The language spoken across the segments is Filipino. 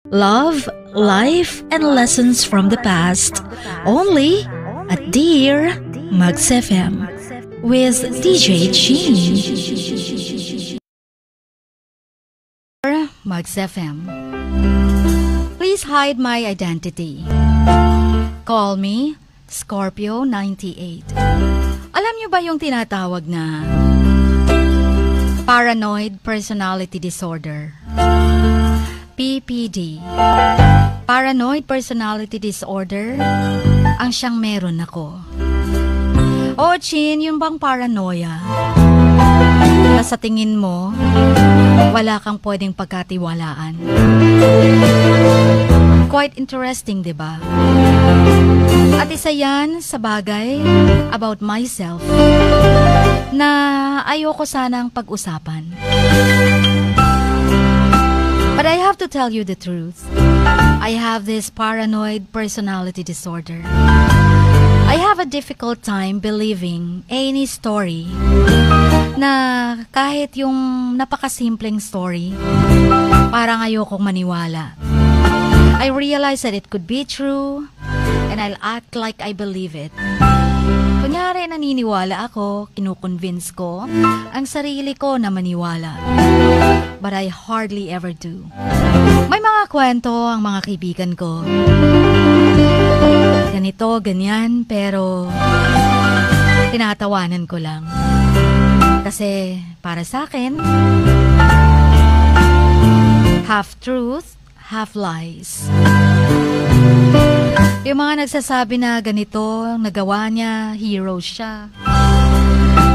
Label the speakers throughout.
Speaker 1: Love, life, and lessons from the past. Only at Dear Mags FM with DJ Chin. Mags FM. Please hide my identity. Call me Scorpio 98. Alam niyo ba yung tinatawag na Paranoid Personality Disorder? PPD. Paranoid Personality Disorder ang siyang meron ako. O Chin, yun bang paranoia? Na sa tingin mo, wala kang pwedeng pagkatiwalaan. Quite interesting, diba? At isa yan sa bagay about myself na ayoko sanang pag-usapan. But I have to tell you the truth. I have this paranoid personality disorder. I have a difficult time believing any story na kahit yung napakasimpleng story, parang ayokong maniwala. I realize that it could be true and I'll act like I believe it. Kunyari, naniniwala ako, kinukonvince ko ang sarili ko na maniwala. But I hardly ever do. May mga kwento ang mga kaibigan ko. Ganito, ganyan, pero tinatawanan ko lang. Kasi para sa akin, half truth, half lies. Yung mga nagsasabi na ganito, nagawa niya, hero siya.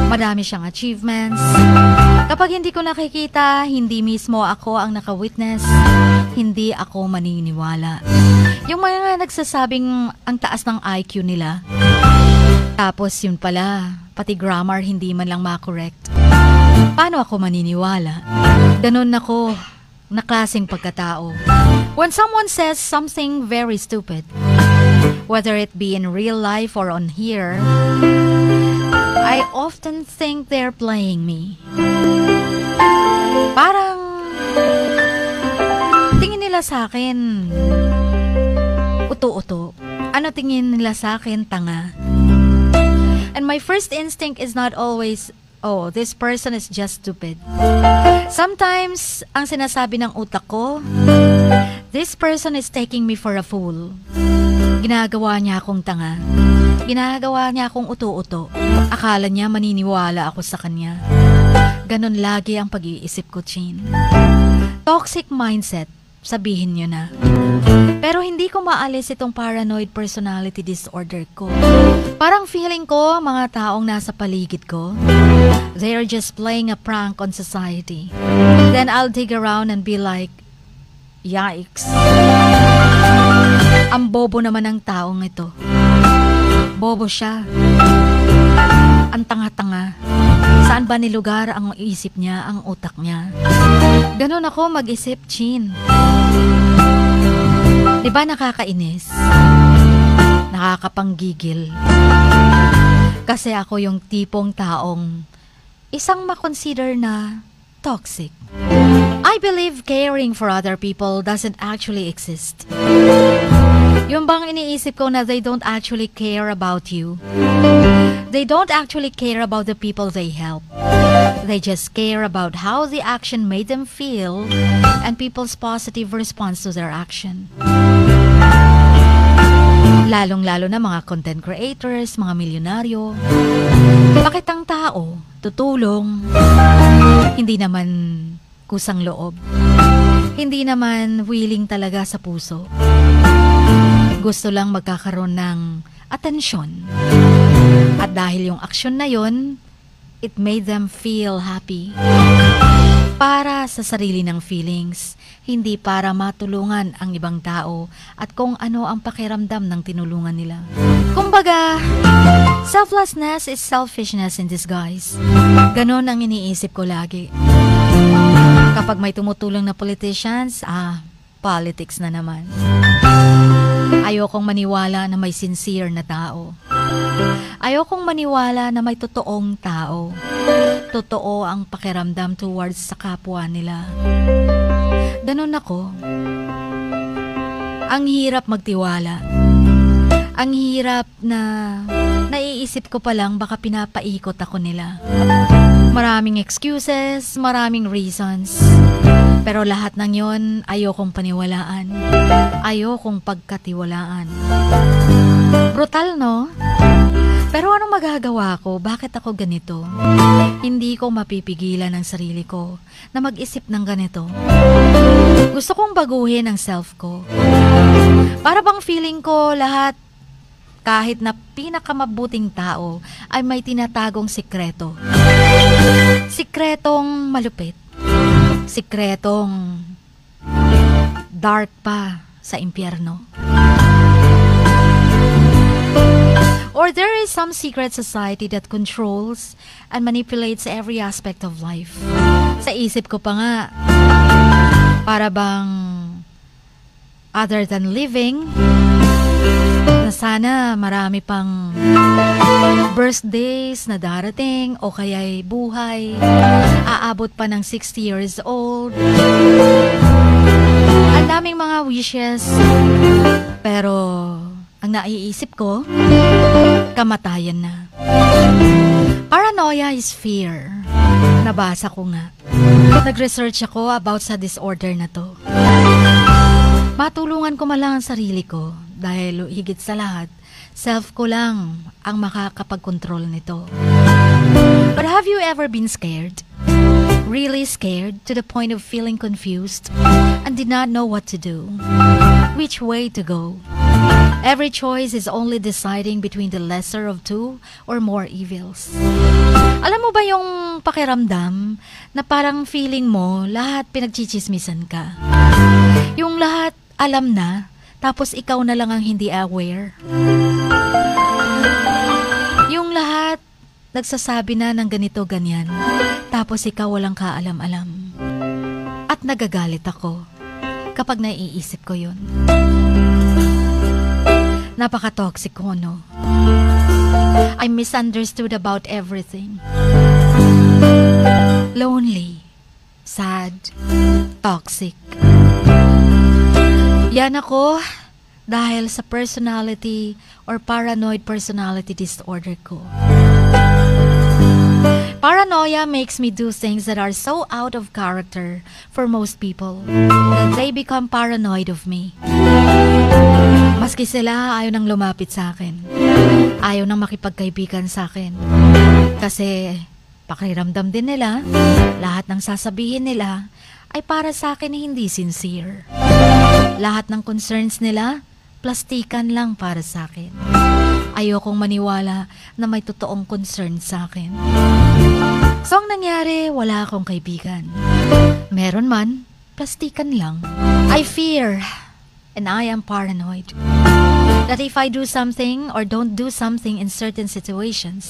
Speaker 1: Madami siyang achievements. Kapag hindi ko nakikita, hindi mismo ako ang naka-witness, hindi ako maniniwala. Yung mga nagsasabing ang taas ng IQ nila, tapos yun pala, pati grammar hindi man lang ma-correct. Paano ako maniniwala? Ganon ako, na klaseng pagkatao. When someone says something very stupid, whether it be in real life or on here, I often think they're playing me. Parang tingin nila sa akin uto-uto. Ano tingin nila sa akin? Tanga. And my first instinct is not always, oh, this person is just stupid. Sometimes, ang sinasabi ng utak ko, this person is taking me for a fool. Ginagawa niya akong tanga. Ginagawa niya akong uto-uto. Akala niya maniniwala ako sa kanya. Ganon lagi ang pag-iisip ko, Chin. Toxic mindset, sabihin niyo na. Pero hindi ko maalis itong paranoid personality disorder ko. Parang feeling ko, mga taong nasa paligid ko, they're just playing a prank on society. Then I'll dig around and be like, yikes. Ang bobo naman ng taong ito. Bobo siya. Ang tanga-tanga. Saan ba nilugar ang isip niya, ang utak niya? Ganon ako mag-isip, Chin. Diba nakakainis? Nakakapanggigil. Kasi ako yung tipong taong isang makonsider na toxic. I believe caring for other people doesn't actually exist. Yung bang iniisip ko na they don't actually care about you. They don't actually care about the people they help. They just care about how the action made them feel and people's positive response to their action. Lalong-lalo na mga content creators, mga milyonaryo. Bakit ang tao tutulong? Hindi naman kusang loob. Hindi naman willing talaga sa puso. Gusto lang magkakaroon ng atensyon. At dahil yung aksyon na yon, it made them feel happy. Para sa sarili ng feelings, hindi para matulungan ang ibang tao at kung ano ang pakiramdam ng tinulungan nila. Kumbaga, selflessness is selfishness in disguise. Ganon ang iniisip ko lagi. Kapag may tumutulong na politicians, politics na naman. Ayokong maniwala na may sincere na tao. Ayokong maniwala na may totoong tao. Totoo ang pakiramdam towards sa kapwa nila. Ganon ako. Ang hirap magtiwala. Ang hirap na naiisip ko pa lang baka pinapaikot ako nila. Maraming excuses, maraming reasons. Pero lahat ng yon ayokong paniwalaan. Ayokong pagkatiwalaan. Brutal, no? Pero anong magagawa ko? Bakit ako ganito? Hindi ko mapipigilan ang sarili ko na mag-isip ng ganito. Gusto kong baguhin ang self ko. Para bang feeling ko lahat, kahit na pinakamabuting tao, ay may tinatagong sikreto. Sikretong malupit. Sikretong dark pa sa impyerno. Or there is some secret society that controls and manipulates every aspect of life. Sa isip ko pa nga, para bang other than living, na sana marami pang birthdays na darating o kaya'y buhay, aabot pa ng 60 years old. Ang daming mga wishes, pero ang naiisip ko, kamatayan na. Paranoia is fear. Nabasa ko nga. Nag-research ako about sa disorder na to. Matulungan ko malang ang sarili ko dahil higit sa lahat, self ko lang ang makakapag-control nito. But have you ever been scared? Really scared to the point of feeling confused and did not know what to do? Which way to go? Every choice is only deciding between the lesser of two or more evils. Alam mo ba yung pakiramdam na parang feeling mo lahat pinagchichismisan ka? Yung lahat alam na, tapos ikaw na lang ang hindi aware. Yung lahat nagsasabi na ng ganito-ganyan, tapos ikaw walang kaalam-alam. At nagagalit ako kapag naiisip ko yun. Napaka-toxic ko, no? I'm misunderstood about everything. Lonely, sad, toxic. Yan ako dahil sa personality or paranoid personality disorder ko. Paranoia makes me do things that are so out of character for most people that they become paranoid of me. Maski sila ayaw nang lumapit sa akin. Ayaw nang makipagkaibigan sa akin. Kasi pakiramdam din nila, lahat ng sasabihin nila ay para sa akin hindi sincere. Lahat ng concerns nila, plastikan lang para sa akin. Ayokong maniwala na may totoong concern sa akin. So ang nangyari, wala akong kaibigan. Meron man, plastikan lang. I fear, and I am paranoid, that if I do something or don't do something in certain situations,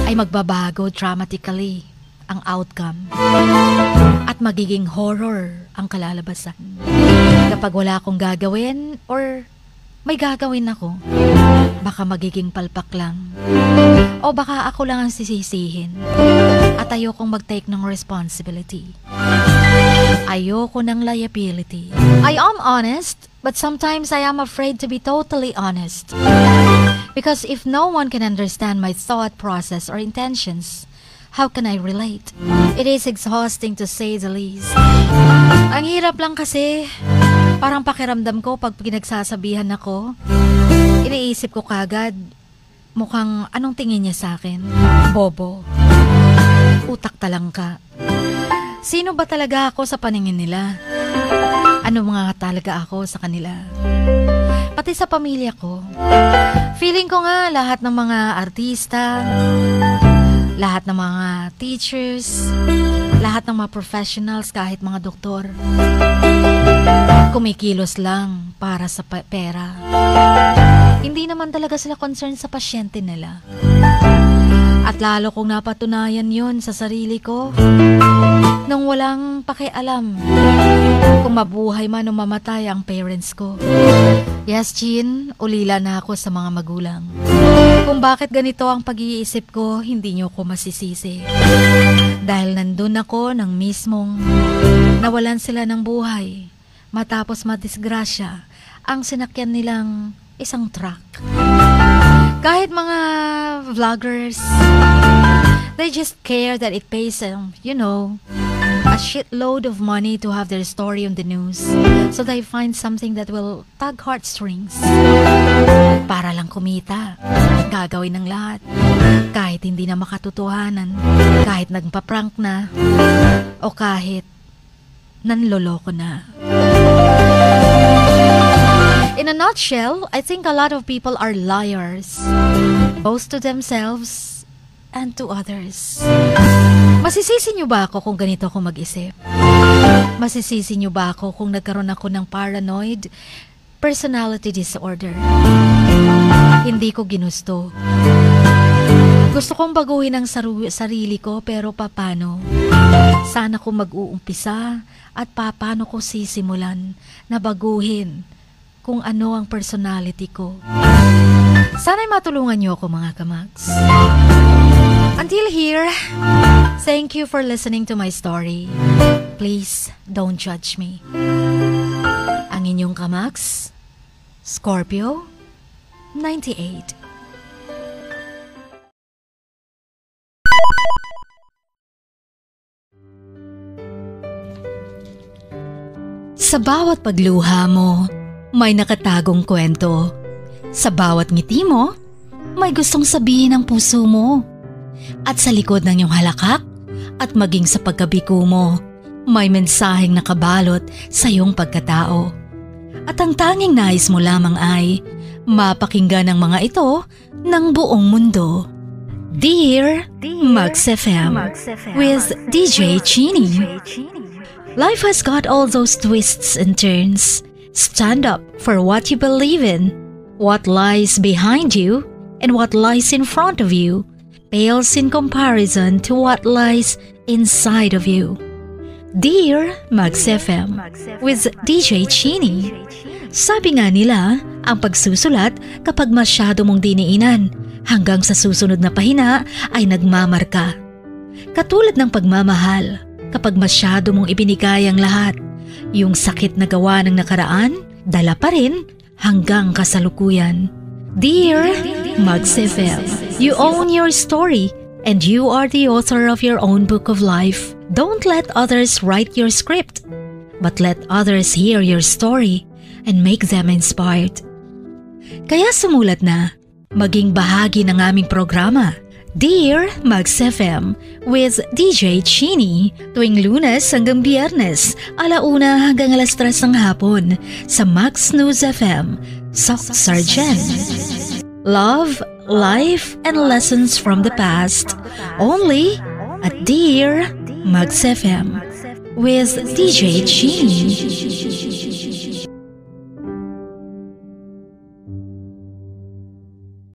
Speaker 1: ay magbabago dramatically ang outcome at magiging horror ang kalalabasan. Kapag wala akong gagawin or may gagawin ako, baka magiging palpak lang. O baka ako lang ang sisisihin at ayokong mag-take ng responsibility. Ayoko ng liability. I am honest, but sometimes I am afraid to be totally honest. Because if no one can understand my thought process or intentions, how can I relate? It is exhausting to say the least. Ang hirap lang kasi, parang pakiramdam ko pag pinagsasabihan ako, iniisip ko kagad, mukhang anong tingin niya sa akin? Bobo. Utak talang ka. Sino ba talaga ako sa paningin nila? Ano mga talaga ako sa kanila? Pati sa pamilya ko. Feeling ko nga lahat ng mga artista, lahat ng mga teachers, lahat ng mga professionals, kahit mga doktor, kumikilos lang para sa pera. Hindi naman talaga sila concerned sa pasyente nila. At lalo kong napatunayan yon sa sarili ko nung walang pakialam kung mabuhay man o mamatay ang parents ko. Yes, Chin, ulila na ako sa mga magulang. Kung bakit ganito ang pag-iisip ko, hindi niyo ko masisisi. Dahil nandun ako nang mismong nawalan sila ng buhay matapos madisgrasya ang sinakyan nilang isang truck. Kahit mga vloggers, they just care that it pays them, a shitload of money to have their story on the news. So they find something that will tug heartstrings. Para lang kumita. Gagawin ng lahat. Kahit hindi na makatotohanan. Kahit nagpa-prank na. O kahit nanloloko na. In a nutshell, I think a lot of people are liars. Both to themselves and to others. Masisisi niyo ba ako kung ganito ako mag-isip? Masisisi niyo ba ako kung nagkaroon ako ng paranoid personality disorder? Hindi ko ginusto. Gusto kong baguhin ang sarili ko, pero paano? Sana ko mag-uumpisa at paano ko sisimulan na baguhin kung ano ang personality ko. Sana'y matulungan niyo ako, mga kamags. Until here, thank you for listening to my story. Please don't judge me. Ang inyong kamags, Scorpio 98. Sa bawat pagluha mo, may nakatagong kwento. Sa bawat ngiti mo, may gustong sabihin ang puso mo. At sa likod ng iyong halakak at maging sa pagkabiko mo, may mensaheng nakabalot sa iyong pagkatao. At ang tanging nais mo lamang ay mapakinggan ang mga ito ng buong mundo. Dear Max FM with DJ Chini. Life has got all those twists and turns. Stand up for what you believe in. What lies behind you and what lies in front of you pales in comparison to what lies inside of you. Dear Max FM with DJ Chini. Sabi nga nila, ang pagsusulat kapag masyado mong diniinan hanggang sa susunod na pahina ay nagmamarka. Katulad ng pagmamahal, kapag masyado mong ibinigay ang lahat, yung sakit na gawa ng nakaraan, dala pa rin hanggang kasalukuyan. Dear Max FM, you own your story and you are the author of your own book of life. Don't let others write your script, but let others hear your story and make them inspired. Kaya sumulat na, maging bahagi ng aming programa, Dear Max FM with DJ Chini, tuwing Lunes hanggang Biyernes, 1:00 hanggang 3:00 ng hapon sa Max News FM, Sock Sargent. Love, life, and lessons from the past, only at Dear Max FM with DJ Chini.